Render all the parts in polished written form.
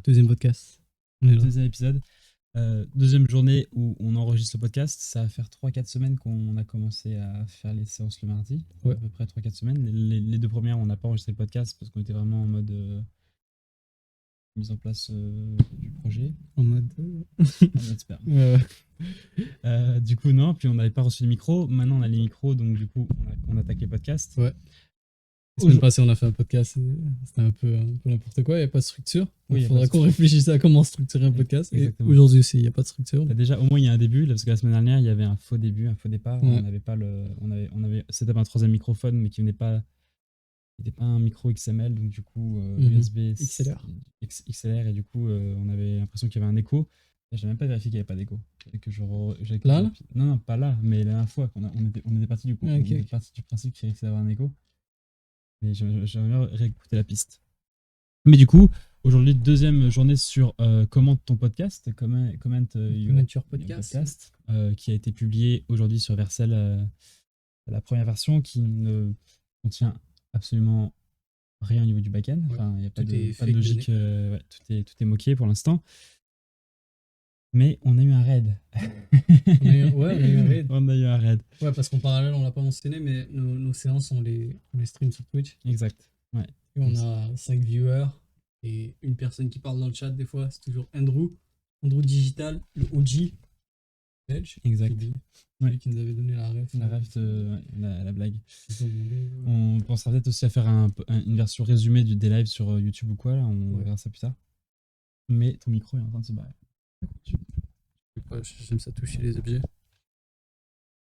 Deuxième podcast. On est là. Deuxième épisode. Deuxième journée où on enregistre le podcast. Ça va faire 3-4 semaines qu'on a commencé à faire les séances le mardi. Ouais. À peu près 3-4 semaines. Les deux premières, on n'a pas enregistré le podcast parce qu'on était vraiment en mode mise en place du projet. En mode. En mode sperme. Ouais. Du coup, non. Puis on n'avait pas reçu les micros. Maintenant, on a les micros. Donc, du coup, on attaque les podcasts. Ouais. La semaine passée, on a fait un podcast. C'était un peu n'importe quoi. Il n'y a pas de structure. Oui, Il faudra qu'on réfléchisse à comment structurer un podcast. Exactement. Et aujourd'hui aussi, il n'y a pas de structure. Déjà, au moins, il y a un début. Là, parce que la semaine dernière, il y avait un faux début, un faux départ. Ouais. On n'avait pas le. On avait c'était un troisième microphone, mais qui venait pas. Il n'était pas un micro XML, donc du coup, USB XLR. XLR, et du coup, on avait l'impression qu'il y avait un écho. Là, j'ai même pas vérifié qu'il n'y avait pas d'écho. Là Non, pas là, mais la dernière fois, on était parti du coup. Ah, On était parti du principe qu'il risquait d'avoir un écho. Mais j'aimerais bien réécouter la piste. Mais du coup, aujourd'hui, deuxième journée sur Commente ton podcast, Comment Your podcast. qui a été publié aujourd'hui sur Vercel, la première version, qui ne contient absolument rien au niveau du back-end. Ouais. Enfin, il n'y a pas Tout de est fake logique. Tout est moqué pour l'instant. Mais on a eu un raid. On a eu un raid. On a eu un raid. Ouais, parce qu'en parallèle, on l'a pas mentionné, mais nos séances, on les stream sur Twitch. Exact. Ouais. Et on a 5 viewers et une personne qui parle dans le chat des fois. C'est toujours Andrew Digital, le OG belge. Exact. Celui qui nous avait donné la ref. La blague. On pensera peut-être aussi à faire une version résumée des lives sur YouTube ou quoi. Là, on verra ça plus tard. Mais ton micro est en train de se barrer. J'aime ça toucher les objets.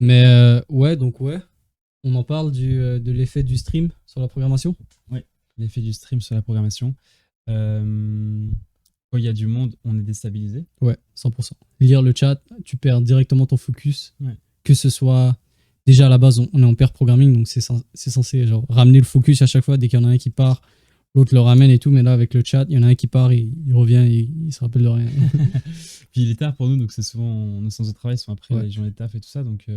Mais donc on en parle de l'effet du stream sur la programmation. Ouais, l'effet du stream sur la programmation. Quand il y a du monde, on est déstabilisé. Ouais, 100%. Lire le chat, tu perds directement ton focus. Ouais. Que ce soit... Déjà à la base, on est en pair programming, donc c'est censé genre, ramener le focus à chaque fois. Dès qu'il y en a un qui part, l'autre le ramène et tout. Mais là, avec le chat, il y en a un qui part, il revient et il se rappelle de rien. Puis il est tard pour nous, donc c'est souvent nos séances de travail sont après Ouais. les journées de taf et tout ça. Donc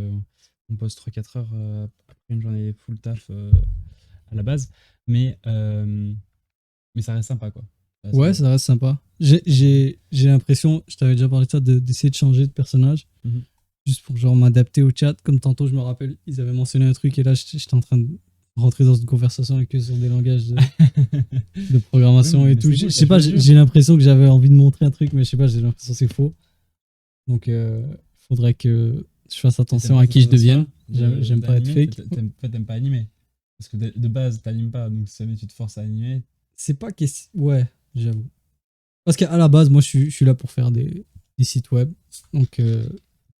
on pose 3-4 heures après une journée full taf à la base. Mais ça reste sympa, quoi. Ouais, ça reste sympa. J'ai l'impression, je t'avais déjà parlé de ça, d'essayer de changer de personnage. Mhm. Juste pour genre m'adapter au chat. Comme tantôt, je me rappelle, ils avaient mentionné un truc et là, j'étais en train de rentrer dans une conversation avec eux sur des langages de programmation Oui, et mais tout. c'est Je cool, sais pas, j'ai l'impression que j'avais envie de montrer un truc, mais je sais pas, j'ai l'impression que c'est faux. Donc, faudrait que je fasse attention à qui je devienne. J'aime pas être fake. T'aimes pas animer. Parce que de base, t'animes pas, donc si jamais tu te forces à animer. C'est pas question. Ouais, j'avoue. Parce qu'à la base, moi, je suis là pour faire des sites web. Donc, c'est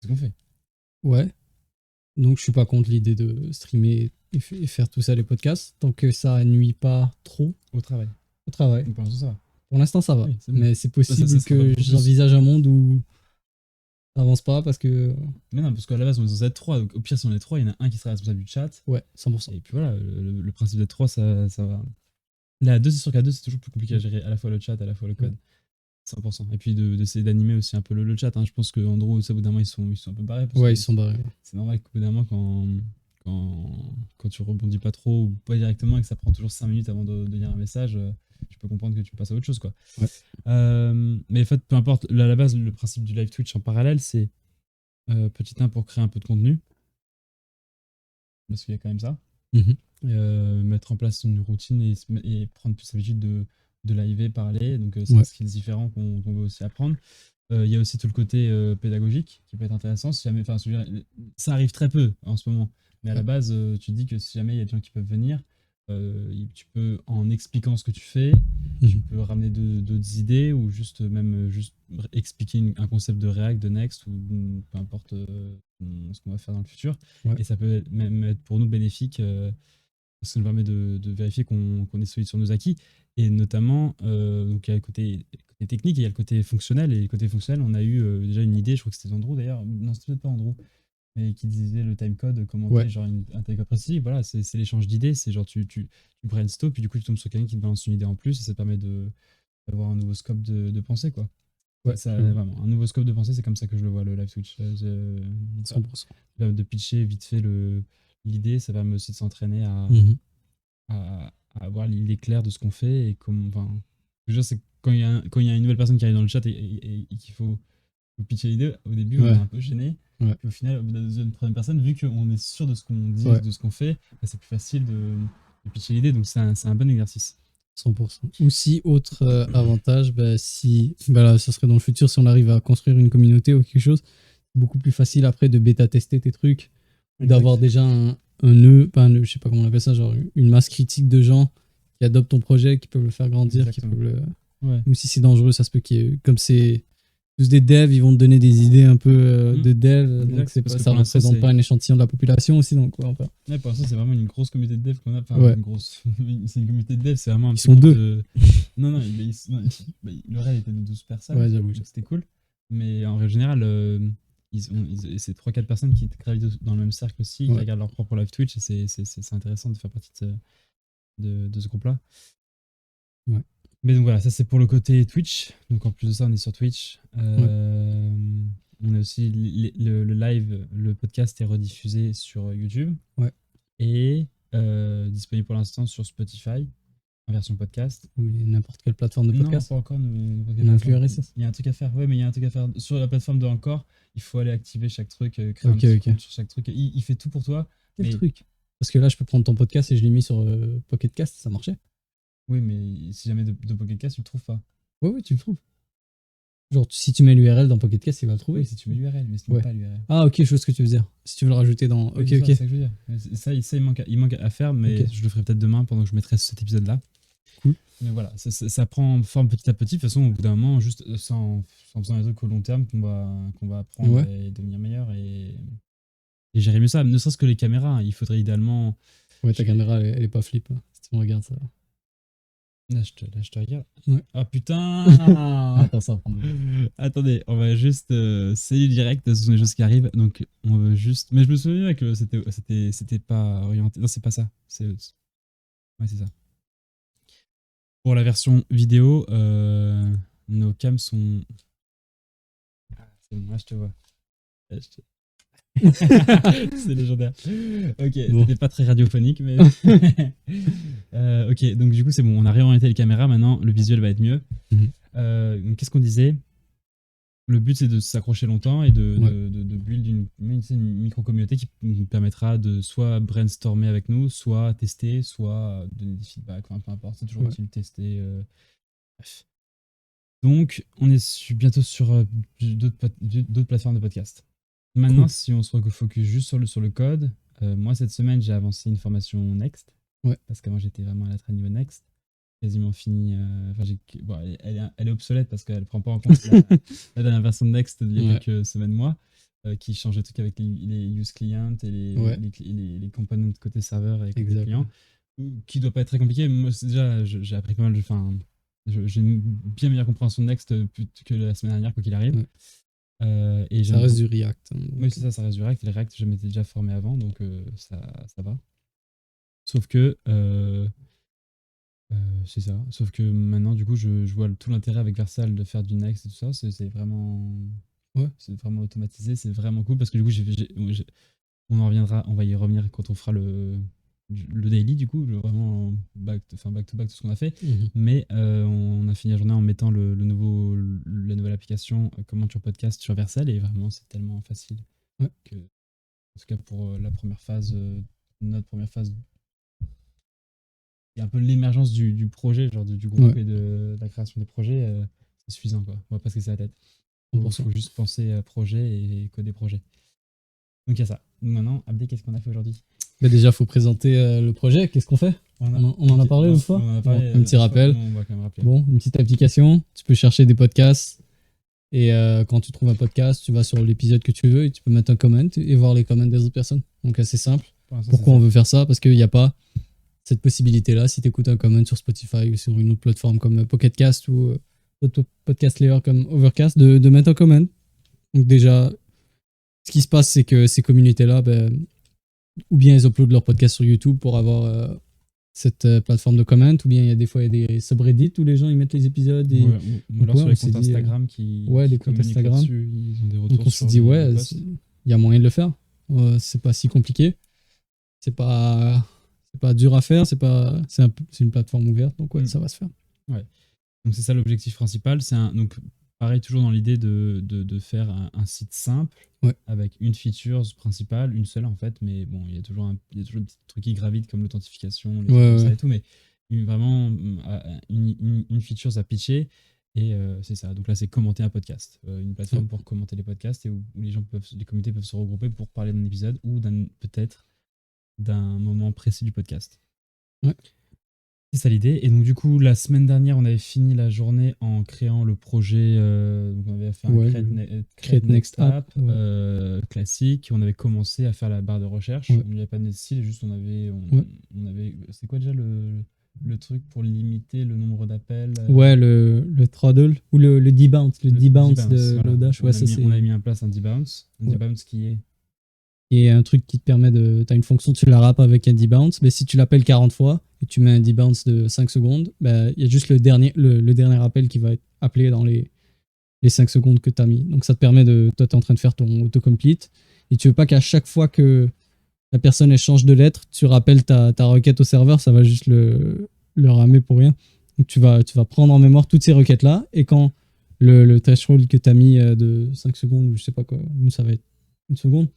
ce qu'on fait. Ouais. Donc, je suis pas contre l'idée de streamer et faire tout ça, les podcasts, tant que ça nuit pas trop Au travail. Donc, pour l'instant, ça va. Pour l'instant, ça va. Oui, c'est bon. Mais c'est possible ça sera que beaucoup plus. j'envisage un monde où ça avance pas parce que. Mais non, parce qu'à la base, on est censé être 3. Donc, au pire, si on est 3, il y en a un qui sera responsable du chat. Ouais, 100%. Et puis voilà, le principe d'être 3, ça va. Là, à 2, c'est sûr qu'à 2, c'est toujours plus compliqué à gérer à la fois le chat, à la fois le code. 100%. Et puis d'essayer d'animer aussi un peu le chat. Hein. Je pense que Andrew, au bout d'un moment, ils sont un peu barrés. Ouais, ils sont barrés. C'est normal qu'au bout d'un moment, quand tu rebondis pas trop ou pas directement et que ça prend toujours 5 minutes avant de lire un message, je peux comprendre que tu passes à autre chose, quoi. Ouais. Mais en fait, peu importe. Là, à la base, le principe du live Twitch en parallèle, c'est petit 1 pour créer un peu de contenu. Parce qu'il y a quand même ça. Mettre en place une routine et prendre plus l'habitude de liver, parler. Donc, c'est un skill différent qu'on veut aussi apprendre. Il y a aussi tout le côté pédagogique qui peut être intéressant. Si jamais, ça arrive très peu en ce moment. Mais à la base, tu te dis que si jamais il y a des gens qui peuvent venir, tu peux, en expliquant ce que tu fais, tu peux ramener d'autres idées ou juste expliquer un concept de React, de Next ou peu importe ce qu'on va faire dans le futur. Ouais. Et ça peut même être pour nous bénéfique parce que ça nous permet de vérifier qu'on est solide sur nos acquis. Et notamment, donc il y a le côté technique et il y a le côté fonctionnel. Et le côté fonctionnel, on a eu déjà une idée, je crois que c'était Andrew d'ailleurs. Non, c'était peut-être pas Andrew. Mais qui disait le timecode, commenter genre un timecode précis. Voilà, c'est l'échange d'idées. C'est genre tu brainstorm, puis du coup tu tombes sur quelqu'un qui te balance une idée en plus et ça te permet d'avoir un nouveau scope de pensée, quoi. Ouais, vraiment, un nouveau scope de pensée, c'est comme ça que je le vois, le live Twitch. 100%. De pitcher vite fait l'idée, ça permet aussi de s'entraîner à avoir l'idée claire de ce qu'on fait et Déjà, c'est quand il y a une nouvelle personne qui arrive dans le chat et qu'il faut pitcher l'idée, au début, on est un peu gêné. Ouais. Puis au final, au bout de la deuxième, troisième personne, vu qu'on est sûr de ce qu'on dit, de ce qu'on fait, bah, c'est plus facile de pitcher l'idée. Donc c'est un bon exercice. 100%. Aussi, autre avantage, si là, ça serait dans le futur, si on arrive à construire une communauté ou quelque chose, c'est beaucoup plus facile après de bêta-tester tes trucs, d'avoir déjà un nœud, pas un nœud, je sais pas comment on appelle ça, genre une masse critique de gens qui adoptent ton projet, qui peuvent le faire grandir, qui peuvent le... Ou si c'est dangereux, ça se peut qu'il y ait... Comme c'est tous des devs, ils vont te donner des idées un peu de dev, donc ça ne représente pas un échantillon de la population aussi. Donc, ouais, pour l'instant, c'est vraiment une grosse communauté de dev qu'on a. Enfin, une grosse. C'est une communauté de dev, c'est vraiment un Ils sont deux. Non, le réel était de 12 personnes. Ouais, j'avoue. C'était cool. Mais en règle générale, c'est 3-4 personnes qui gravitent dans le même cercle aussi, qui regardent leur propre live Twitch, et c'est intéressant de faire partie de ce groupe-là. Ouais. Mais donc voilà, ça c'est pour le côté Twitch. Donc en plus de ça, on est sur Twitch. On a aussi le live, le podcast est rediffusé sur YouTube. Ouais. Et disponible pour l'instant sur Spotify en version podcast. Oui, n'importe quelle plateforme de podcast. Non, pas encore. On inclut RSS. Il y a un truc à faire. Ouais, mais il y a un truc à faire. Sur la plateforme de Encore, il faut aller activer chaque truc, créer un petit compte sur chaque truc. Il fait tout pour toi. Quel truc? Parce que là, je peux prendre ton podcast et je l'ai mis sur Pocket Cast, ça marchait. Oui, mais si jamais de Pocket Cast, tu le trouves pas. Oui, tu le trouves. Genre, si tu mets l'URL dans Pocket Cast, il va le trouver. Oui, si tu mets l'URL, mais si tu mets pas l'URL. Ah, ok, je vois ce que tu veux dire. Si tu veux le rajouter dans. Ok. C'est ça que je veux dire. Ça, il manque à faire, mais je le ferai peut-être demain pendant que je mettrai cet épisode-là. Cool. Mais voilà, ça prend forme petit à petit. De toute façon, au bout d'un moment, juste en faisant des trucs au long terme qu'on va apprendre et devenir meilleur et gérer mieux ça. Ne serait-ce que les caméras, il faudrait idéalement. Ouais, ta caméra, elle est pas flip. Hein, si tu me regardes ça. Là, je te regarde. Ouais. Ah putain. Attends, ça. Attendez, on va juste salut direct, ce sont des choses qui arrivent. Donc, on veut juste. Mais je me souviens que c'était pas orienté. Non, c'est pas ça. Ouais, c'est ça. Pour la version vidéo, nos cams sont. C'est bon, là, je te vois. C'est légendaire. Ok, c'était pas très radiophonique, mais. Ok, donc du coup, c'est bon. On a réorienté les caméras. Maintenant, le visuel va être mieux. Qu'est-ce qu'on disait? Le but, c'est de s'accrocher longtemps et de build une micro-communauté qui nous permettra de soit brainstormer avec nous, soit tester, soit donner des feedbacks. Enfin, peu importe, c'est toujours utile de tester. Bref. Donc, on est bientôt sur d'autres plateformes de podcast. Maintenant, si on se focus juste sur le code, moi, cette semaine, j'ai avancé une formation Next. Parce qu'avant, j'étais vraiment à la traîne niveau Next. Quasiment fini. Elle est obsolète parce qu'elle ne prend pas en compte la dernière version de Next d'il y a quelques semaines, mois, qui change des trucs avec les use clients et les components de côté serveur et côté client, qui ne doit pas être très compliqué. Moi, déjà, j'ai appris pas mal de. J'ai une bien meilleure compréhension de Next que la semaine dernière, quoi qu'il arrive. Et ça reste du React. Hein, oui, c'est ça, ça reste du React. Et le React, je m'étais déjà formé avant, donc ça va. Sauf que. C'est ça. Sauf que maintenant, du coup, je vois tout l'intérêt avec Versal de faire du Next et tout ça. C'est vraiment. C'est vraiment automatisé. C'est vraiment cool parce que du coup, on en reviendra. On va y revenir quand on fera le daily, du coup, vraiment back to back, tout ce qu'on a fait. Mais on a fini la journée en mettant la nouvelle application Comment sur podcast sur Versal et vraiment, c'est tellement facile. Que, en tout cas, pour la première phase, notre première phase. Il y a un peu l'émergence du projet, genre du groupe et de la création des projets, c'est suffisant, quoi. On va pas se casser la tête. Il faut juste penser à projet et coder projet. Donc il y a ça. Donc maintenant, Abdé, qu'est-ce qu'on a fait aujourd'hui? Déjà, il faut présenter le projet. Qu'est-ce qu'on fait? On en a parlé une fois. Un petit rappel. On va quand même rappeler. Bon, une petite application. Tu peux chercher des podcasts. Et quand tu trouves un podcast, tu vas sur l'épisode que tu veux et tu peux mettre un comment et voir les comments des autres personnes. Donc assez simple. Pourquoi on veut faire ça? Parce qu'il n'y a pas cette possibilité-là, si tu écoutes un comment sur Spotify ou sur une autre plateforme comme Pocket Cast ou d'autres podcast layers comme Overcast, de mettre un comment. Donc déjà, ce qui se passe, c'est que ces communautés-là, ou bien ils uploadent leur podcast sur YouTube pour avoir cette plateforme de comment, ou bien il y a des subreddits où les gens ils mettent les épisodes. Et, ou alors sur les comptes Instagram des comptes Instagram. Dessus, ils ont des retours. Donc on se dit, il y a moyen de le faire. C'est pas si compliqué. C'est pas dur à faire, c'est une plateforme ouverte, donc ça va se faire. Donc c'est ça l'objectif principal. Donc pareil, toujours dans l'idée de faire un site simple avec une feature principale, une seule en fait, mais bon, il y a toujours des petits trucs qui gravitent comme l'authentification, les trucs comme ça et tout, mais vraiment une feature à pitcher. Et c'est ça. Donc là, c'est commenter un podcast. Une plateforme pour commenter les podcasts et où les communautés peuvent se regrouper pour parler d'un épisode ou peut-être d'un moment précis du podcast. Ouais. C'est ça l'idée. Et donc, du coup, la semaine dernière, on avait fini la journée en créant le projet. Donc on avait fait un Create Next App classique. On avait commencé à faire la barre de recherche. Il n'y avait pas de style, juste on avait. C'est quoi déjà le truc pour limiter le nombre d'appels Ouais, le throttle ou le debounce. Le debounce de Lodash. On a mis en place un debounce. Un debounce qui est. Et un truc qui te permet de. Tu as une fonction, tu la wraps avec un debounce, mais si tu l'appelles 40 fois et tu mets un debounce de 5 secondes, il y a juste le dernier appel qui va être appelé dans les 5 secondes que tu as mis. Donc ça te permet de. Toi, tu es en train de faire ton autocomplete et tu veux pas qu'à chaque fois que la personne échange de lettres, tu rappelles ta requête au serveur, ça va juste le ramer pour rien. Donc tu vas prendre en mémoire toutes ces requêtes-là et quand le threshold que tu as mis de 5 secondes, je sais pas quoi, nous ça va être une seconde,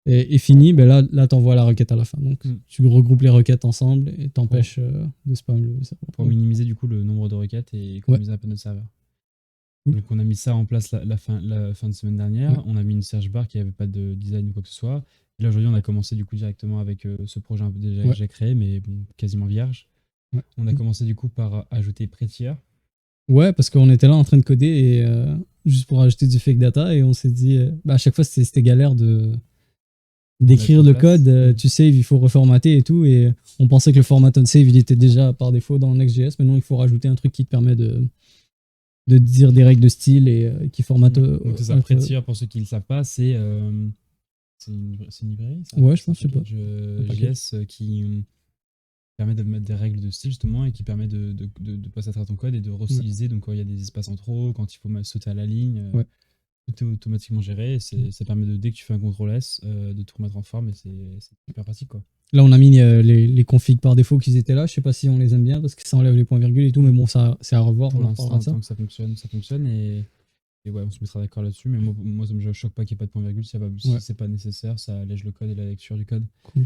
est fini, là t'envoies la requête à la fin. Donc tu regroupes les requêtes ensemble et t'empêches de spam le serveur. Pour minimiser du coup le nombre de requêtes et économiser un peu notre serveur. Donc on a mis ça en place la fin de semaine dernière. On a mis une search bar qui n'avait pas de design ou quoi que ce soit. Et là aujourd'hui on a commencé du coup directement avec ce projet un peu déjà que j'ai créé, mais bon, quasiment vierge. On a commencé du coup par ajouter Prettier. Ouais, parce qu'on était là en train de coder et juste pour ajouter du fake data et on s'est dit à chaque fois c'était galère d'écrire le code, tu saves, il faut reformater et tout, et on pensait que le format on save il était déjà par défaut dans Next.js, mais non, il faut rajouter un truc qui te permet de dire des règles de style et qui formate. Donc c'est ça, Prettier, pour ceux qui ne le savent pas, c'est une librairie, ça. Ouais, je pense, je sais pas. JS qui permet de mettre des règles de style justement et qui permet de passer à travers ton code et de restyliser, donc quand il y a des espaces en trop, quand il faut sauter à la ligne. Tout est automatiquement géré. Ça permet dès que tu fais un CTRL S, de tout remettre en forme et c'est super pratique quoi. Là, on a mis les configs par défaut qu'ils étaient là. Je sais pas si on les aime bien parce que ça enlève les points virgules et tout, mais bon, ça c'est à revoir. Pour l'instant, tant que ça fonctionne et ouais, on se mettra d'accord là-dessus. Mais moi, ça me choque pas qu'il n'y ait pas de point virgule. Si c'est pas nécessaire, ça allège le code et la lecture du code. Cool.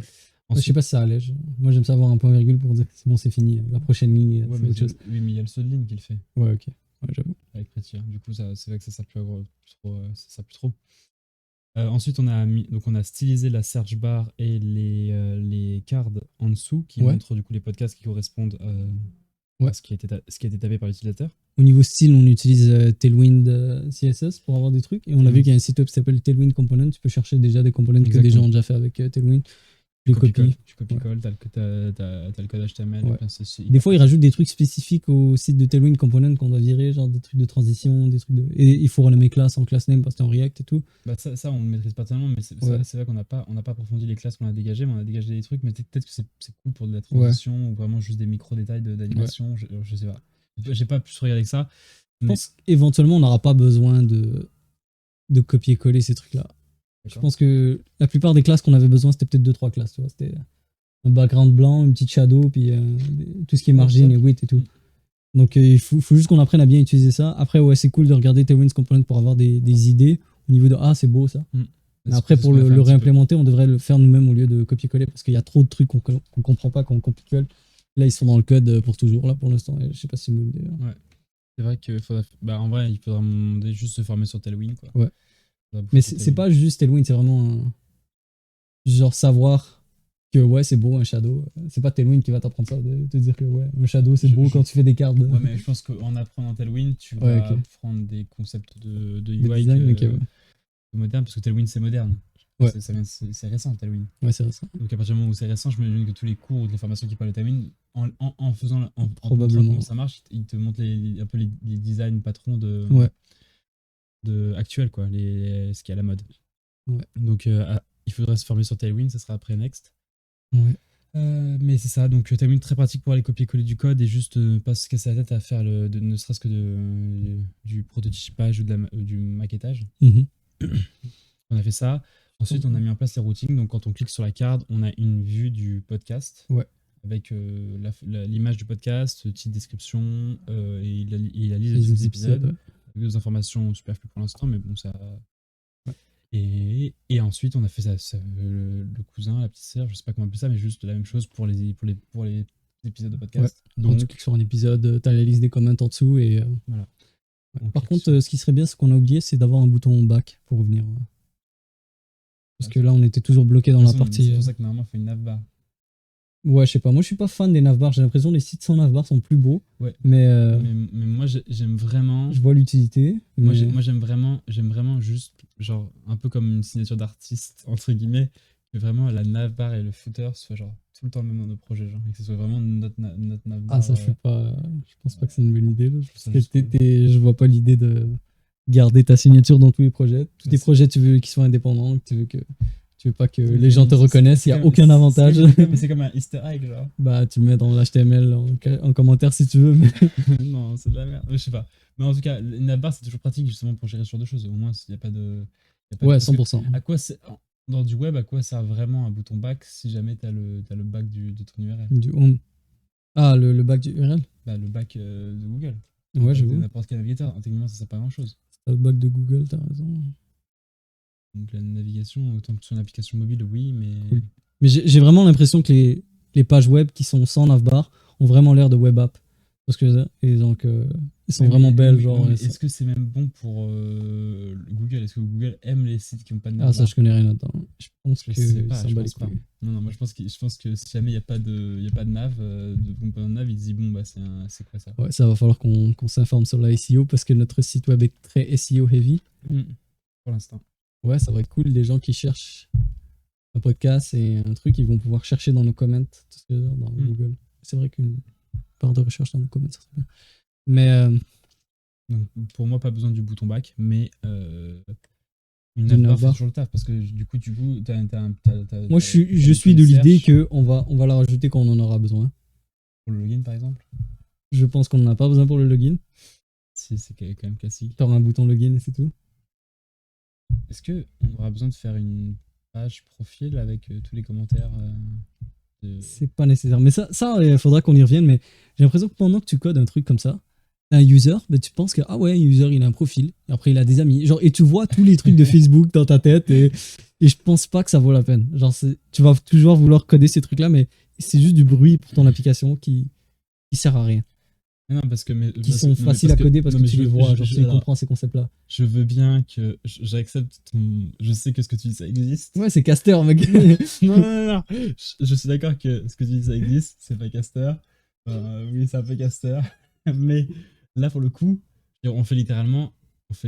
Ensuite, je sais pas si ça allège. Moi, j'aime ça avoir un point virgule pour dire c'est bon, c'est fini. La prochaine ligne, c'est autre chose. Oui, mais il y a le saut de ligne qui le fait. Ouais, ok. Ouais, j'avoue. Avec Prettier. Du coup, c'est vrai que ça sert plus trop. Ensuite, on a stylisé la search bar et les cards en dessous qui montrent du coup les podcasts qui correspondent à ce qui a été tapé par l'utilisateur. Au niveau style, on utilise Tailwind CSS pour avoir des trucs. Et on a vu qu'il y a un site web qui s'appelle Tailwind Component. Tu peux chercher déjà des components que des gens ont déjà fait avec Tailwind. Tu copies-colles, t'as le code HTML. Des fois, ils rajoutent des trucs spécifiques au site de Tailwind Component qu'on doit virer, genre des trucs de transition, et il faut renommer classe en class name parce que c'est en React et tout. Ça, on ne maîtrise pas tellement, mais c'est vrai qu'on n'a pas approfondi les classes qu'on a dégagées, mais on a dégagé des trucs, mais peut-être que c'est cool pour de la transition ou vraiment juste des micro-détails d'animation, je sais pas. J'ai pas plus regardé que ça. Je pense qu'éventuellement, on n'aura pas besoin de copier-coller ces trucs-là. Je pense que la plupart des classes qu'on avait besoin, c'était peut-être 2-3 classes. Tu vois. C'était un background blanc, une petite shadow, puis tout ce qui est margin et width et tout. Donc il faut juste qu'on apprenne à bien utiliser ça. Après, c'est cool de regarder Tailwind Component pour avoir des idées au niveau de c'est beau ça. Mais après, pour le réimplémenter, on devrait le faire nous-mêmes au lieu de copier-coller parce qu'il y a trop de trucs qu'on comprend pas quand on copie-colle. Là, ils sont dans le code pour toujours, là, pour l'instant. Je sais pas si c'est une idée. Ouais. C'est vrai qu'il faudra. En vrai, il faudra juste se former sur Tailwind, quoi. Ouais. Mais c'est pas juste Tailwind, c'est vraiment genre savoir que c'est beau un shadow. C'est pas Tailwind qui va t'apprendre ça, de te dire que un shadow c'est beau quand tu fais des cartes. Ouais, mais je pense qu'en apprenant Tailwind, tu vas apprendre des concepts de UI design, moderne, parce que Tailwind c'est moderne. C'est récent Tailwind. Ouais, c'est récent. Donc à partir du moment où c'est récent, je me dis que tous les cours ou les formations qui parlent de Tailwind, en faisant probablement comment ça marche, ils te montrent un peu les designs patrons de actuel, quoi, ce qui est à la mode. Donc il faudrait se former sur Tailwind, ça sera après Next. Mais c'est ça, donc Tailwind très pratique pour aller copier-coller du code et juste pas se casser la tête à faire ne serait-ce que du prototypage ou du maquettage. On a fait ça. Ensuite, on a mis en place les routings. Donc, quand on clique sur la carte, on a une vue du podcast avec l'image du podcast, petite description, et il a les épisodes, ouais. avec des informations superflues pour l'instant, mais bon, ça. Ouais. Et ensuite, on a fait le cousin, la petite sœur, je sais pas comment appeler ça, mais juste la même chose pour les épisodes de podcast. Ouais. Quand tu cliques sur un épisode, t'as la liste des comments en dessous et. Voilà. Par contre, ce qui serait bien, ce qu'on a oublié, c'est d'avoir un bouton back pour revenir. Parce que là, on était toujours bloqué dans la partie. C'est pour ça que normalement, on fait une navbar. Ouais, je sais pas. Moi, je suis pas fan des navbars. J'ai l'impression que les sites sans navbar sont plus beaux. Ouais. Mais moi, j'aime vraiment. Je vois l'utilité. Moi, j'aime vraiment juste, genre, un peu comme une signature d'artiste, entre guillemets, que vraiment la navbar et le footer soient genre tout le temps le même dans nos projets, genre, et que ce soit vraiment notre navbar. Ah, ça, je pense pas que c'est une bonne idée. Là. Je vois pas l'idée de garder ta signature dans tous les projets. Tous tes projets, tu veux qu'ils soient indépendants, tu veux pas que les gens te reconnaissent, il n'y a aucun avantage. Mais c'est comme un easter egg, genre. Bah, tu le mets dans l'HTML en commentaire si tu veux. Mais... non, c'est de la merde. Je sais pas. Mais en tout cas, une navbar, c'est toujours pratique justement pour gérer ce genre de choses. Au moins, il n'y a pas de. Ouais, 100%. À quoi dans du web, à quoi sert vraiment un bouton back si jamais t'as le back de ton URL? Du home. Ah, le back du URL? Bah, le back de Google. Ouais, je vois. N'importe quel navigateur. Techniquement, ça sert pas à grand chose. C'est le back de Google, t'as raison. Donc la navigation, autant que sur une application mobile, oui, mais. Cool. Mais j'ai vraiment l'impression que les pages web qui sont sans navbar ont vraiment l'air de web app. Parce que et donc, ils sont vraiment belles. Genre, est-ce que c'est même bon pour Google? Est-ce que Google aime les sites qui n'ont pas de navbar? Ah, ça, je connais rien là-dedans. Je pense que sais pas, je pense pas. Non, moi je pense que si jamais il n'y a pas de nav, de composant de nav, il se dit bon, bah c'est quoi ça? Ouais, ça va falloir qu'on s'informe sur la SEO parce que notre site web est très SEO heavy. Pour l'instant. Ouais, ça va être cool. Les gens qui cherchent un podcast et un truc, ils vont pouvoir chercher dans nos comments dans Google. C'est vrai qu'une barre de recherche dans nos comments, ça serait bien. Mais donc, pour moi, pas besoin du bouton back, mais une navbar fait toujours le taf parce que du coup, moi, je suis de l'idée qu'on va la rajouter quand on en aura besoin. Pour le login, par exemple? Je pense qu'on n'en a pas besoin pour le login. Si, c'est quand même classique. Tu auras un bouton login et c'est tout. Est-ce qu'on aura besoin de faire une page profil avec tous les commentaires C'est pas nécessaire. Mais ça il faudra qu'on y revienne. Mais j'ai l'impression que pendant que tu codes un truc comme ça, un user, bah, tu penses que, ah ouais, un user, il a un profil. Et après, il a des amis. Genre, et tu vois tous les trucs de Facebook dans ta tête. Et je pense pas que ça vaut la peine. Genre, tu vas toujours vouloir coder ces trucs-là, mais c'est juste du bruit pour ton application qui sert à rien. Non, parce que qui sont faciles à coder parce que tu les vois, genre tu comprends ces concepts-là. Je veux bien que j'accepte je sais que ce que tu dis ça existe. Ouais, c'est Caster, mec. non. Je suis d'accord que ce que tu dis ça existe, c'est pas Caster. Oui, c'est un peu Caster. Mais là, pour le coup, on fait littéralement on peut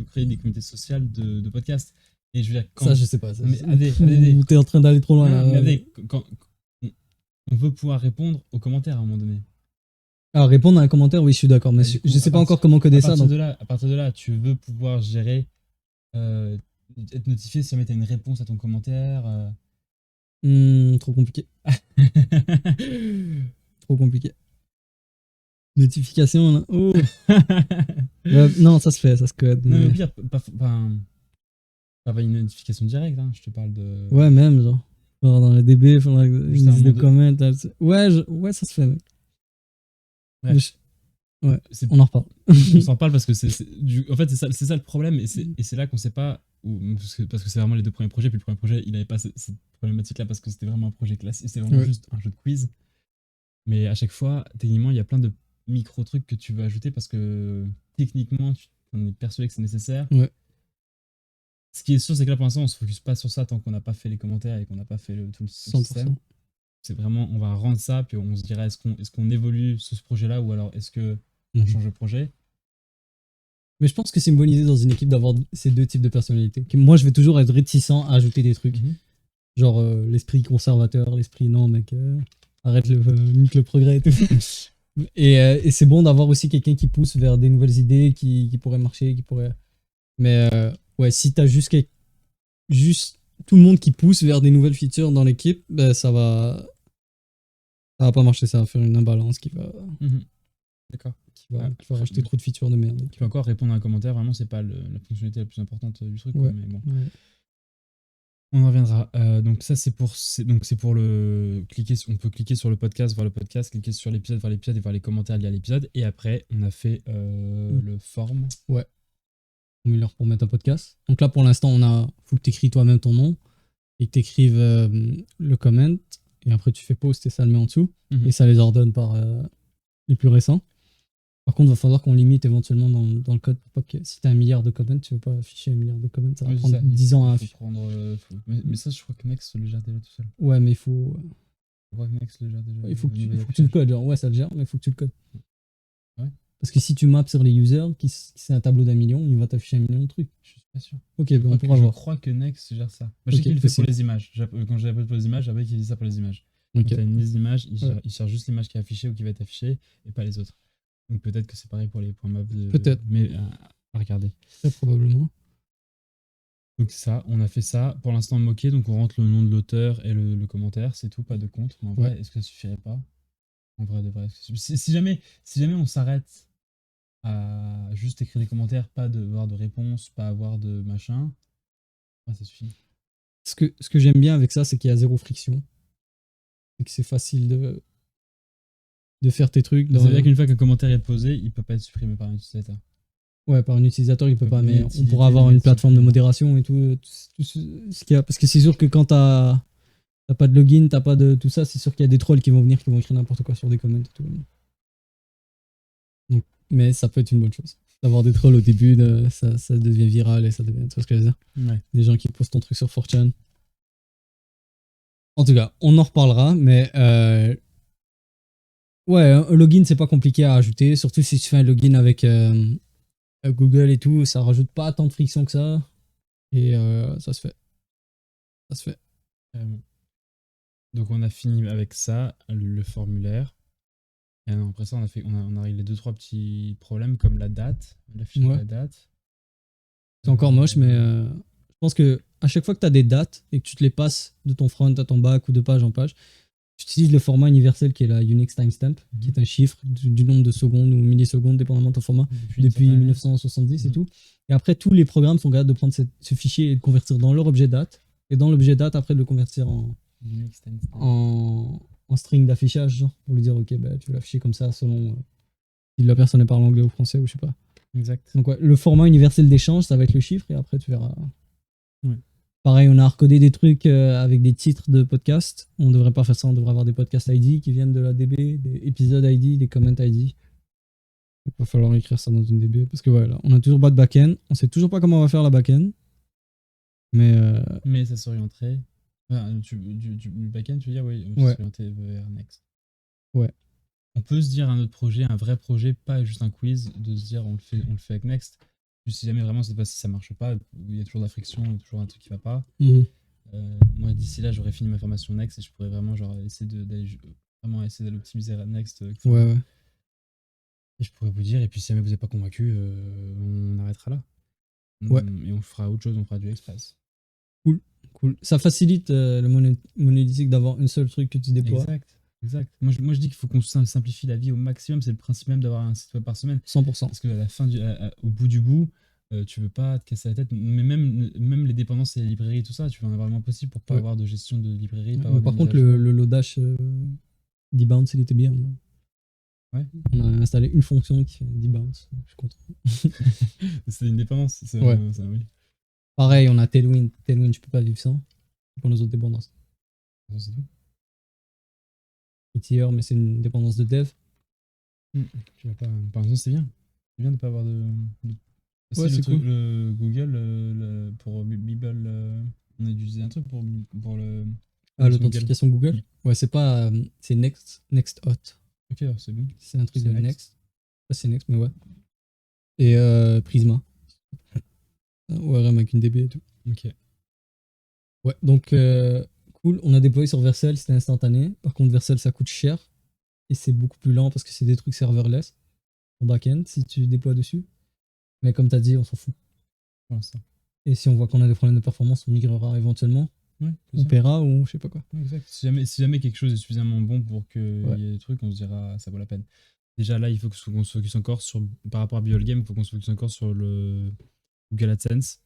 créer des communautés sociales de podcasts. Et je veux dire, ça, je sais pas. Ça, mais t'es en train d'aller trop loin là. Mais quand on veut pouvoir répondre aux commentaires à un moment donné. Alors, répondre à un commentaire, oui, je suis d'accord, mais je sais pas encore comment coder ça. À partir de là, tu veux pouvoir gérer, être notifié si jamais tu as une réponse à ton commentaire. Trop compliqué. Trop compliqué. Notification, là. Oh. Non, ça se fait, ça se code. Non, mais au pire, pas une notification directe, hein, je te parle de. Ouais, même, genre dans les DB, dans les listes de comments. Ouais, ça se fait, mec. Ouais. Ouais, on en reparle. On s'en parle parce que en fait, c'est ça le problème, et c'est là qu'on sait pas, parce que c'est vraiment les deux premiers projets, puis le premier projet, il avait pas cette problématique-là parce que c'était vraiment un projet classique, c'était vraiment juste un jeu de quiz. Mais à chaque fois, techniquement, il y a plein de micro-trucs que tu veux ajouter parce que techniquement, on est persuadé que c'est nécessaire. Ouais. Ce qui est sûr, c'est que là, pour l'instant, on se focus pas sur ça tant qu'on n'a pas fait les commentaires et qu'on n'a pas fait tout le système. C'est vraiment, on va rendre ça, puis on se dira, est-ce qu'on évolue sur ce projet-là, ou alors est-ce que on change de projet? Mais je pense que c'est une bonne idée dans une équipe d'avoir ces deux types de personnalités. Moi, je vais toujours être réticent à ajouter des trucs. Genre l'esprit conservateur, l'esprit non, mec, arrête nique le progrès et tout. Et c'est bon d'avoir aussi quelqu'un qui pousse vers des nouvelles idées qui pourraient marcher, Mais ouais, si t'as juste tout le monde qui pousse vers des nouvelles features dans l'équipe, ben ça va pas marcher, ça va faire une imbalance qui va. D'accord. Qui va rajouter trop de features de merde. Tu peux encore répondre à un commentaire, vraiment, c'est pas la fonctionnalité la plus importante du truc. Ouais. Mais bon. Ouais. On en reviendra. Donc ça c'est pour le cliquer. On peut cliquer sur le podcast, voir le podcast, cliquer sur l'épisode, voir l'épisode et voir les commentaires liés à l'épisode. Et après on a fait le form. Ouais. Formulaire pour mettre un podcast. Donc là pour l'instant faut que tu écris toi-même ton nom et que tu écrives le comment et après tu fais post et ça le met en dessous et ça les ordonne par les plus récents. Par contre, il va falloir qu'on limite éventuellement dans le code pour pas que si tu as 1 milliard de comments, tu veux pas afficher 1 milliard de comments, ça va prendre 10 ans à afficher. Mais ça, je crois que Next le gère déjà tout seul. Ouais, mais il faut. Je crois que Next le gère déjà. Il faut que tu le codes. Genre. Ouais, ça le gère, mais il faut que tu le codes. Ouais. Parce que si tu maps sur les users, qui c'est un tableau d'1 million, il va t'afficher 1 million de trucs. Je suis pas sûr. Ok, on pourra voir. Je crois que Next gère ça. Je sais qu'il le fait pour les images. Quand j'appelle pour les images, j'avais qu'il dit ça pour les images. Quand tu as une liste d'images, il cherche juste l'image qui est affichée ou qui va être affichée et pas les autres. Donc peut-être que c'est pareil pour les points maps. Peut-être. Mais à regarder. Très probablement. Donc ça, on a fait ça. Pour l'instant moqué, donc on rentre le nom de l'auteur et le commentaire, c'est tout, pas de compte. Mais en vrai, est-ce que ça suffirait pas? En vrai, de vrai. Si jamais on s'arrête à juste écrire des commentaires, pas avoir de réponse, pas avoir de machin, ouais, ça suffit. Ce que j'aime bien avec ça, c'est qu'il y a zéro friction. Et que c'est facile de faire tes trucs. C'est-à-dire qu'une fois qu'un commentaire est posé, il peut pas être supprimé par un utilisateur. Ouais, par un utilisateur, il peut pas, mais on pourra avoir une plateforme de modération et tout ce qu'il y a. Parce que c'est sûr que quand t'as pas de login, t'as pas de tout ça, c'est sûr qu'il y a des trolls qui vont venir, qui vont écrire n'importe quoi sur des comments et tout. Donc, mais ça peut être une bonne chose. D'avoir des trolls au début, ça devient viral et ça devient. Tu vois ce que je veux dire? Ouais. Des gens qui postent ton truc sur 4chan. En tout cas, on en reparlera, mais ouais, un login, c'est pas compliqué à ajouter, surtout si tu fais un login avec Google et tout, ça rajoute pas tant de friction que ça. Et ça se fait. Ça se fait. Donc on a fini avec ça, le formulaire. Et après ça, on a réglé 2-3 petits problèmes comme la date, l'affichage de la date. C'est encore moche, mais je pense que à chaque fois que tu as des dates et que tu te les passes de ton front à ton back ou de page en page, tu utilises le format universel qui est la Unix timestamp, qui est un chiffre du nombre de secondes ou millisecondes, dépendamment de ton format, depuis 1970 et tout. Et après, tous les programmes sont capables de prendre ce fichier et de le convertir dans leur objet date. Et dans l'objet date, après, de le convertir en string d'affichage, genre, pour lui dire, ok, bah, tu veux l'afficher comme ça selon si la personne parle anglais ou français ou je sais pas. Exact. Donc, ouais, le format universel d'échange, ça va être le chiffre et après, tu verras. Ouais. Pareil, on a recodé des trucs avec des titres de podcasts. On devrait pas faire ça, on devrait avoir des podcasts ID qui viennent de la DB, des épisodes ID, des comment ID. Il va falloir écrire ça dans une DB parce que voilà, on a toujours pas de back-end. On sait toujours pas comment on va faire la back-end. Mais ça s'orienterait. Du back-end, tu veux dire, oui, s'orienter vers Next. Ouais. On peut se dire un autre projet, un vrai projet, pas juste un quiz, de se dire on le fait avec Next. Si jamais vraiment cette fois-ci ça marche pas, il y a toujours de la friction, il y a toujours un truc qui va pas. Moi d'ici là j'aurais fini ma formation Next et je pourrais vraiment essayer d'aller optimiser Next. Ouais. Et je pourrais vous dire, et puis si jamais vous n'êtes pas convaincu, on arrêtera là. Ouais. Et on fera autre chose, on fera du Express. Cool. Ça facilite le monolithique d'avoir un seul truc que tu déploies. Exact. Moi je dis qu'il faut qu'on simplifie la vie au maximum, c'est le principe même d'avoir un site web par semaine. 100%. Parce qu'à la fin, au bout du bout, tu veux pas te casser la tête, mais même les dépendances et les librairies, tout ça, tu veux en avoir le moins possible pour pas avoir de gestion de librairie. Par contre, le loadage debounce, il était bien. Ouais. On a installé une fonction qui fait debounce. Je suis content. C'est une dépendance. Oui. Pareil, on a Tailwind. Tailwind, je peux pas vivre sans. Pour nos autres dépendances. C'est tout. Etier, mais c'est une dépendance de dev. Tu vas pas. Par exemple, c'est bien. C'est bien de pas avoir de. Ouais, c'est cool. Le Google, pour Bible, on a utilisé un truc pour le. L'authentification Google. Ouais, c'est pas. C'est Nexthot. Ok, c'est bon. C'est un truc de Next. Pas c'est Next, mais ouais. Et Prisma. ORM avec une DB et tout. Ok. Ouais, donc cool. On a déployé sur Vercel, c'était instantané. Par contre, Vercel, ça coûte cher. Et c'est beaucoup plus lent parce que c'est des trucs serverless en back-end si tu déploies dessus. Mais comme tu as dit, on s'en fout. Voilà, ça. Et si on voit qu'on a des problèmes de performance, on migrera éventuellement. Ouais, on paiera ou je sais pas quoi. Ouais, exact. Si jamais quelque chose est suffisamment bon pour qu'il y ait des trucs, on se dira ça vaut la peine. Déjà là, il faut qu'on se focus encore sur, par rapport à BioLgame, il faut qu'on se focus encore sur le Google AdSense.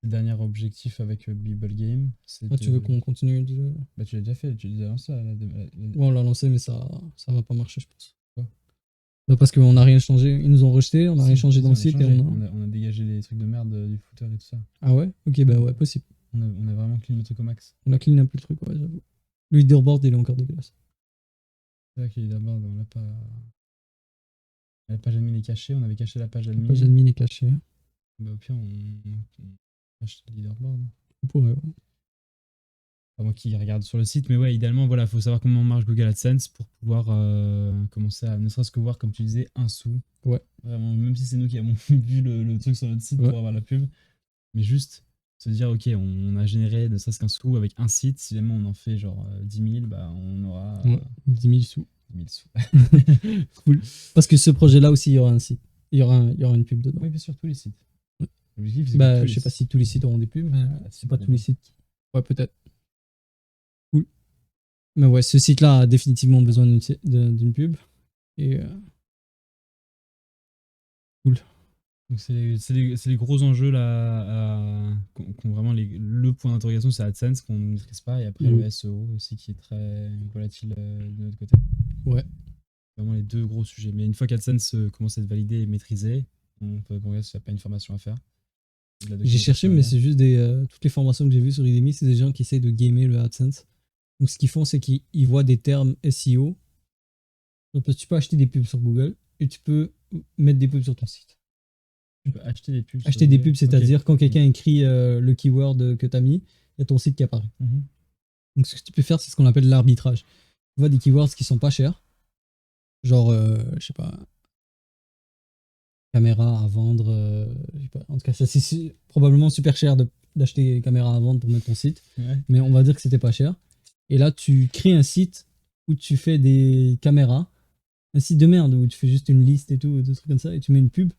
le dernier objectif avec Bible Game, c'est Tu veux qu'on continue de... Bah, tu l'as déjà fait, tu l'as déjà lancé. Ouais, on l'a lancé, mais ça va pas marcher, je pense. Quoi? Bah, parce qu'on n'a rien changé. Ils nous ont rejeté, on n'a rien changé dans le site. On a dégagé les trucs de merde du footer et tout ça. Ah ouais? Ok, bah ouais, possible. On a vraiment clean le truc au max. On a clean un peu le truc, ouais, j'avoue. Le leaderboard, il est encore dégueulasse. C'est vrai qu'il est d'abord, on l'a pas. La page admin est cachée, on avait caché la page admin. La page admin est cachée. Bah, au pire, on cache le leaderboard. On pourrait, ouais. Pas moi qui regarde sur le site, mais ouais, idéalement, voilà, faut savoir comment marche Google AdSense pour pouvoir commencer à ne serait-ce que voir, comme tu disais, un sou. Ouais. Vraiment, même si c'est nous qui avons vu le truc sur notre site pour avoir la pub, mais juste se dire, ok, on a généré ne serait-ce qu'un sou avec un site, si jamais on en fait genre 10 000, bah on aura 10 000 sous. 10 000 sous. Cool. Parce que ce projet-là aussi, il y aura un site. Il y aura une pub dedans. Oui, bien sûr, tous les sites. Ouais. L'objectif, c'est bah, je sais pas si tous les sites auront des pubs, mais c'est pas tous les sites. Ouais, peut-être. Cool. Mais ouais, ce site-là a définitivement besoin d'une pub. Et cool. Donc c'est les gros enjeux là, qu'on vraiment le point d'interrogation, c'est AdSense qu'on ne maîtrise pas, et après le SEO aussi qui est très volatile de notre côté. Ouais. Vraiment les deux gros sujets. Mais une fois qu'AdSense commence à être validé et maîtrisé, on peut regarder s'il n'y a pas une formation à faire. J'ai cherché, mais c'est juste toutes les formations que j'ai vues sur Udemy, c'est des gens qui essayent de gamer le AdSense. Donc ce qu'ils font, c'est qu'ils voient des termes SEO. Donc, tu peux acheter des pubs sur Google et tu peux mettre des pubs sur ton site. Tu peux acheter des pubs. Acheter des pubs, c'est-à-dire quand quelqu'un écrit le keyword que tu as mis, il y a ton site qui apparaît. Donc ce que tu peux faire, c'est ce qu'on appelle l'arbitrage. Tu vois des keywords qui sont pas chers. Genre, je sais pas, caméra à vendre. Je sais pas. En tout cas, ça c'est probablement super cher d'acheter des caméras à vendre pour mettre ton site. Ouais. Mais on va dire que c'était pas cher. Et là, tu crées un site où tu fais des caméras. Un site de merde où tu fais juste une liste et tout, des trucs comme ça, et tu mets une pub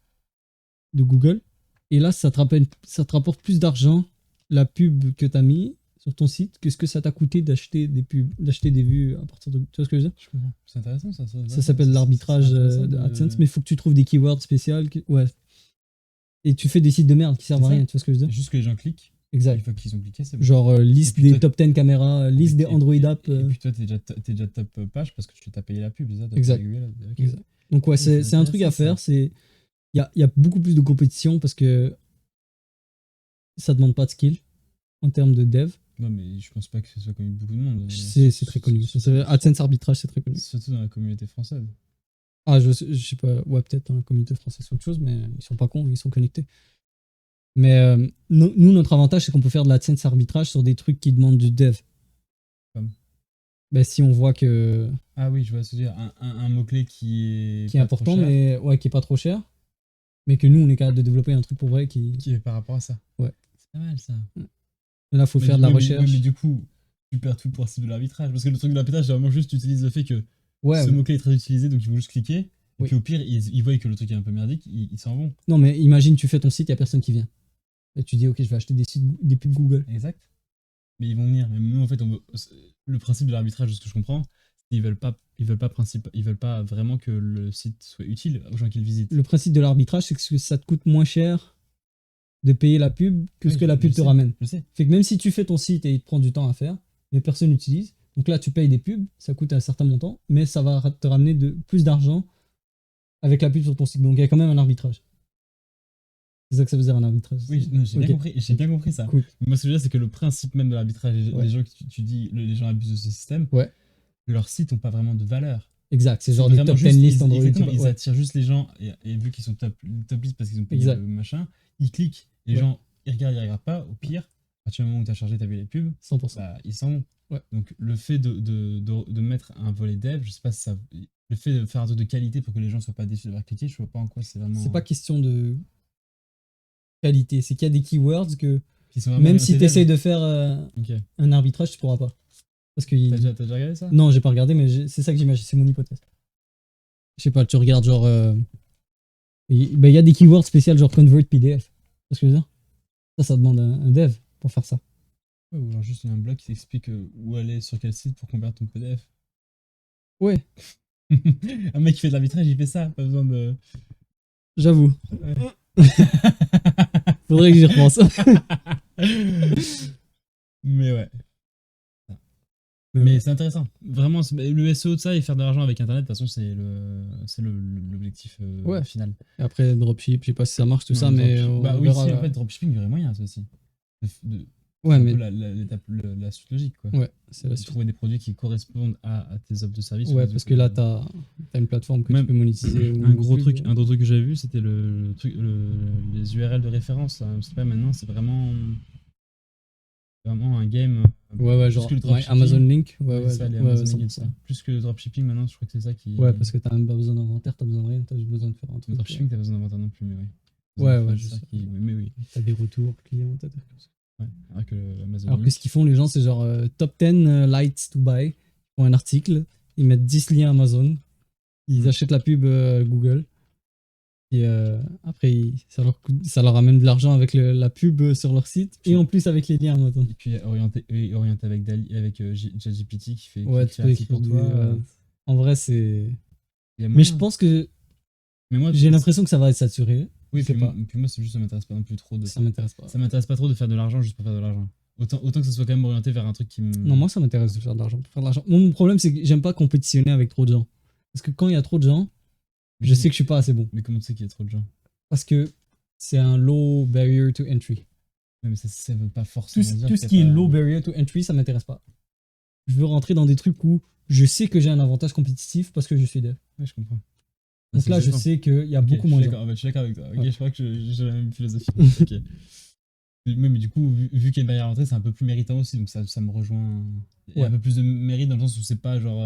de Google. Et là, ça te rapporte plus d'argent, la pub que tu as mis sur ton site, que ce que ça t'a coûté d'acheter des pubs, d'acheter des vues à partir de... Tu vois ce que je veux dire? Je comprends. C'est intéressant ça. Ça s'appelle l'arbitrage de AdSense, mais il faut que tu trouves des keywords spéciaux. Ouais. Et tu fais des sites de merde qui servent à rien, tu vois ce que je veux dire? Juste que les gens cliquent. Exact. Une fois qu'ils ont cliqué, c'est bon. Genre liste des top 10 caméras, liste des Android apps. Et puis toi, t'es déjà top page parce que tu t'as payé la pub, c'est ça? Exact. Exact. Donc ouais, c'est un truc à faire. Il y a beaucoup plus de compétition parce que ça demande pas de skill en termes de dev. Non, mais je pense pas que ce soit connu de beaucoup de monde. C'est très connu. AdSense arbitrage, c'est très connu. Surtout dans la communauté française. Ah, je sais pas. Ouais, peut-être dans la communauté française, c'est autre chose, mais ils sont pas cons, ils sont connectés. Mais nous, notre avantage, c'est qu'on peut faire de l'AdSense arbitrage sur des trucs qui demandent du dev. Comme ben, si on voit que... Ah oui, je vois ce que tu veux dire. Un mot-clé qui est important, mais ouais, qui est pas trop cher. Mais que nous, on est capable de développer un truc pour vrai qui est par rapport à ça. Ouais. C'est pas mal, ça. Et là, il faut faire de la recherche. Mais du coup, tu perds tout le principe de l'arbitrage. Parce que le truc de l'arbitrage, c'est vraiment juste, tu utilises le fait que ouais, ce mot-clé est très utilisé, donc ils vont juste cliquer. Et puis au pire, ils voient que le truc est un peu merdique, ils s'en vont. Non, mais imagine, tu fais ton site, il n'y a personne qui vient. Et tu dis, ok, je vais acheter des pubs Google. Exact. Mais ils vont venir. Mais nous, en fait, le principe de l'arbitrage, de ce que je comprends, ils veulent pas vraiment que le site soit utile aux gens qui le visitent. Le principe de l'arbitrage, c'est que ça te coûte moins cher de payer la pub que ce que la pub te ramène. Je sais. Fait que même si tu fais ton site et il te prend du temps à faire, mais personne n'utilise, donc là tu payes des pubs, ça coûte un certain montant, mais ça va te ramener plus d'argent avec la pub sur ton site. Donc il y a quand même un arbitrage. C'est ça que ça veut dire un arbitrage. Oui, j'ai bien compris ça. Cool. Moi, ce que je veux dire, c'est que le principe même de l'arbitrage, les gens qui tu dis, les gens abusent de ce système, leurs sites n'ont pas vraiment de valeur. Exact, c'est genre des top 10 listes Android. Ils attirent juste les gens, et vu qu'ils sont top list parce qu'ils ont payé le machin, ils cliquent. Les gens, ils regardent pas. Au pire, à partir du moment où tu as chargé, tu as vu les pubs, 100%. Bah, ils s'en vont. Donc, le fait de mettre un volet dev, je sais pas si ça. Le fait de faire un truc de qualité pour que les gens soient pas déçus d'avoir cliqué, je vois pas en quoi c'est vraiment. C'est pas question de qualité, c'est qu'il y a des keywords que sont même si tu essayes de faire un arbitrage, tu pourras pas. Parce que t'as déjà regardé ça? Non, j'ai pas regardé, mais c'est ça que j'imagine, c'est mon hypothèse. Je sais pas, tu regardes genre. Il y a des keywords spéciaux genre convert PDF. Tu vois ce que je veux dire? Ça demande un dev pour faire ça. Ouais, ou genre juste un blog qui t'explique où aller sur quel site pour convertir ton PDF. Ouais. Un mec qui fait de l'arbitrage, il fait ça, pas besoin de. J'avoue. Ouais. Faudrait que j'y repense. Mais ouais. Mais c'est intéressant. Vraiment, le SEO de ça et faire de l'argent avec Internet, de toute façon, c'est l'objectif final. Et après, dropship, je sais pas si ça marche tout ça, mais. Bah oui, si, en fait, dropshipping, il y aurait moyen, ça aussi. Ouais, c'est mais. un peu la suite logique, quoi. Ouais, c'est la suite. Trouver des produits qui correspondent à tes offres de service. Ouais, parce que là, t'as une plateforme que tu peux monétiser. Un gros truc que j'avais vu, c'était les URL de référence. Là. Je sais pas, maintenant, c'est vraiment un game. Ouais, genre Amazon Link. Ouais, ça, les Amazon Link, ça. Plus que le dropshipping, maintenant, je crois que c'est ça qui. Ouais, parce que t'as même pas besoin d'inventaire, t'as besoin de rien, t'as juste besoin de faire un truc. Le dropshipping, t'as besoin d'inventaire non plus, mais oui. Ouais, je sais. Mais oui. T'as des retours clients, t'as des trucs comme ça. Ouais, alors que ce qu'ils font, les gens, c'est genre top 10 lights to buy. Ils font un article, ils mettent 10 liens Amazon, ils achètent la pub Google. Et après, ça leur amène de l'argent avec la pub sur leur site et en plus avec les liens Amazon. Et puis orienté avec ChatGPT qui fait tu peux écrire pour toi. En vrai, c'est. Mais je pense que. Mais moi, j'ai l'impression que ça va être saturé. Oui, puis moi, c'est juste ça m'intéresse pas non plus trop. Ça m'intéresse pas. Ça m'intéresse pas trop de faire de l'argent juste pour faire de l'argent. Autant que ça soit quand même orienté vers un truc qui me. Non, moi, ça m'intéresse de faire de l'argent. Mon problème, c'est que j'aime pas compétitionner avec trop de gens. Parce que quand il y a trop de gens, je sais que je suis pas assez bon. Mais comment tu sais qu'il y a trop de gens? Parce que c'est un low barrier to entry. Ouais, mais ça veut pas forcément dire tout ce qui est low barrier to entry, ça m'intéresse pas. Je veux rentrer dans des trucs où je sais que j'ai un avantage compétitif parce que je suis dev. Ouais, je comprends. Donc là, je sais qu'il y a beaucoup moins de gens. Je suis d'accord avec toi. Je crois que j'ai la même philosophie. Ok. Mais du coup, vu qu'il y a une barrière à l'entrée, c'est un peu plus méritant aussi, donc ça me rejoint. Il y a un peu plus de mérite dans le sens où c'est pas genre.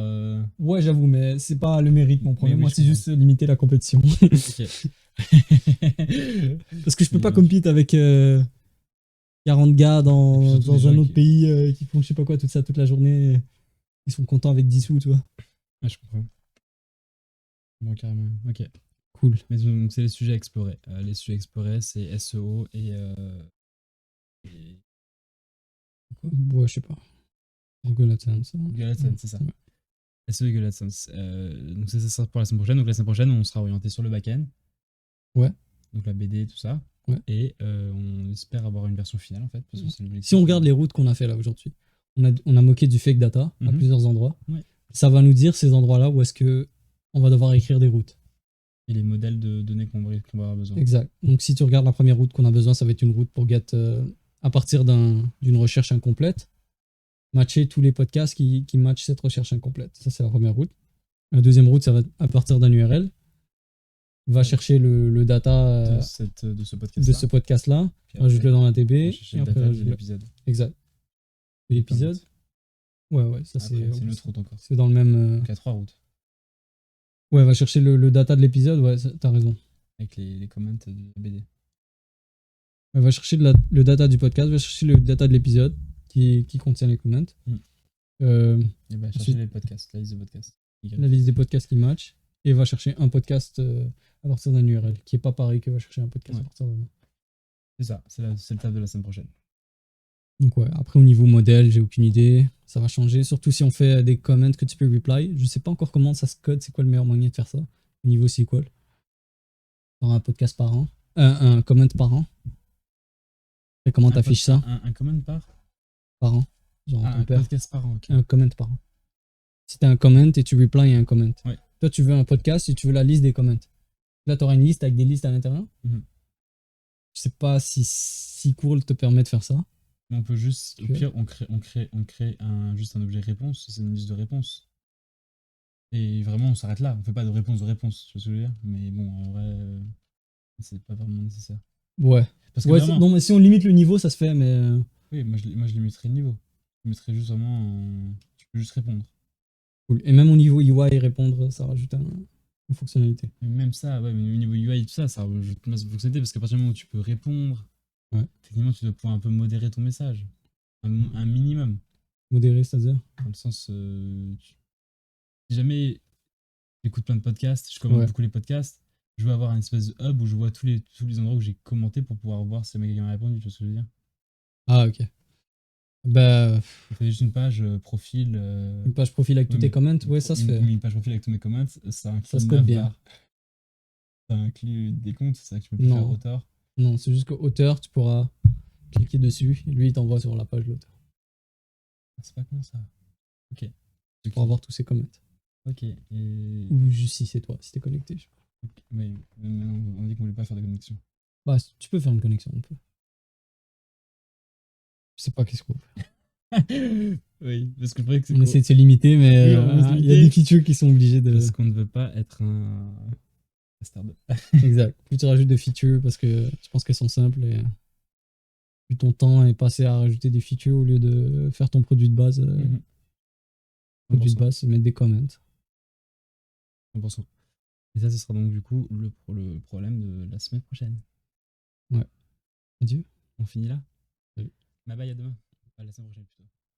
Ouais, j'avoue, mais c'est pas le mérite mon problème. Moi, c'est juste limiter la compétition. Ok. Parce que je peux pas compete avec 40 gars dans un autre pays qui font je sais pas quoi toute la journée. Ils sont contents avec 10 sous, tu vois. Ouais, je comprends. Bon, carrément. Ok. Cool. Mais donc, c'est les sujets à explorer. Les sujets à explorer, c'est SEO et. Ouais, je sais pas. Google AdSense. Google AdSense, c'est ça. Ouais. SEO et Google AdSense. Donc, ça sera pour la semaine prochaine. Donc, la semaine prochaine, on sera orienté sur le back-end. Ouais. Donc, la BD, tout ça. Ouais. Et on espère avoir une version finale, en fait. Parce que si on regarde les routes qu'on a fait là aujourd'hui, on a moqué du fake data à plusieurs endroits. Ouais. Ça va nous dire ces endroits-là où est-ce que on va devoir écrire des routes. Et les modèles de données qu'on va avoir besoin. Exact. Donc, si tu regardes la première route qu'on a besoin, ça va être une route pour get à partir d'une recherche incomplète, matcher tous les podcasts qui matchent cette recherche incomplète. Ça, c'est la première route. La deuxième route, ça va être à partir d'un URL. Va chercher le data de ce podcast-là, ajoute-le dans la DB. Et après, l'épisode. Exact. L'épisode. Ouais, ça c'est une autre route encore. C'est dans le même. Donc, il y a 3 routes. Ouais, va chercher le data de l'épisode, ouais, t'as raison. Avec les comments de la BD. Ouais, va chercher le data du podcast, va chercher le data de l'épisode qui contient les comments. Et va chercher les podcasts, la liste des podcasts. La liste des podcasts qui matchent. Et va chercher un podcast à partir d'un URL, qui est pas pareil que va chercher un podcast à partir d'un. C'est ça, c'est le table de la semaine prochaine. Donc ouais, après au niveau modèle, j'ai aucune idée. Ça va changer, surtout si on fait des comments que tu peux reply. Je sais pas encore comment ça se code, c'est quoi le meilleur moyen de faire ça au niveau SQL. Genre un podcast par an, un comment par an. Et comment t'affiches ça un comment par an. Genre un podcast par an, ok. Un comment par an. Si t'as un comment et tu reply à un comment. Ouais. Toi, tu veux un podcast et tu veux la liste des comments. Là, tu auras une liste avec des listes à l'intérieur. Je sais pas si cool te permet de faire ça. Mais on peut juste, au pire, on crée juste un objet réponse, c'est une liste de réponses. Et vraiment, on s'arrête là. On fait pas de réponse, tu vois ce que je veux dire. Mais bon, en vrai, c'est pas vraiment nécessaire. Ouais. Parce que vraiment... non, mais si on limite le niveau, ça se fait, mais. Oui, moi je limiterais le niveau. Je mettrais juste vraiment. Tu peux juste répondre. Cool. Et même au niveau UI, répondre, ça rajoute une fonctionnalité. Mais même ça, ouais, mais au niveau UI, tout ça, ça rajoute une fonctionnalité parce qu'à partir du moment où tu peux répondre, techniquement, tu dois pouvoir un peu modérer ton message. Un minimum. Modérer, c'est-à-dire dans le sens. Si jamais j'écoute plein de podcasts, je commente beaucoup les podcasts, je veux avoir un espèce de hub où je vois tous les endroits où j'ai commenté pour pouvoir voir si quelqu'un a répondu, tu vois ce que je veux dire. Ah, ok. Bah. Il faut juste une page profil. Une page profil avec tous tes comments, ouais, ça se fait. Une page profil avec tous mes comments, ça se code bien. Ça inclut des comptes, c'est ça que tu peux plus faire auteur. Non, c'est juste qu'auteur, tu pourras cliquer dessus et lui, il t'envoie sur la page de l'auteur. Ah, c'est pas con ça. Ok. Pour avoir tous ses comments. Ok. Ou juste si c'est toi, si t'es connecté. Je sais pas. Okay. Mais on dit qu'on voulait pas faire de connexion. Bah, tu peux faire une connexion, on peut. Je sais pas qu'est-ce qu'on peut. Oui, parce que je croyais que c'est on essaie de se limiter, mais oui, il y a des features qui sont obligés de. Parce qu'on ne veut pas être un bastard. Exact. Plus tu rajoutes de features parce que je pense qu'elles sont simples et plus ton temps est passé à rajouter des features au lieu de faire ton produit de base. Produit de base, c'est mettre des comments. 100%. Et ça, ce sera donc du coup le problème de la semaine prochaine. Ouais. Adieu. On finit là. Salut. Bye bye, à demain. À la semaine prochaine plutôt.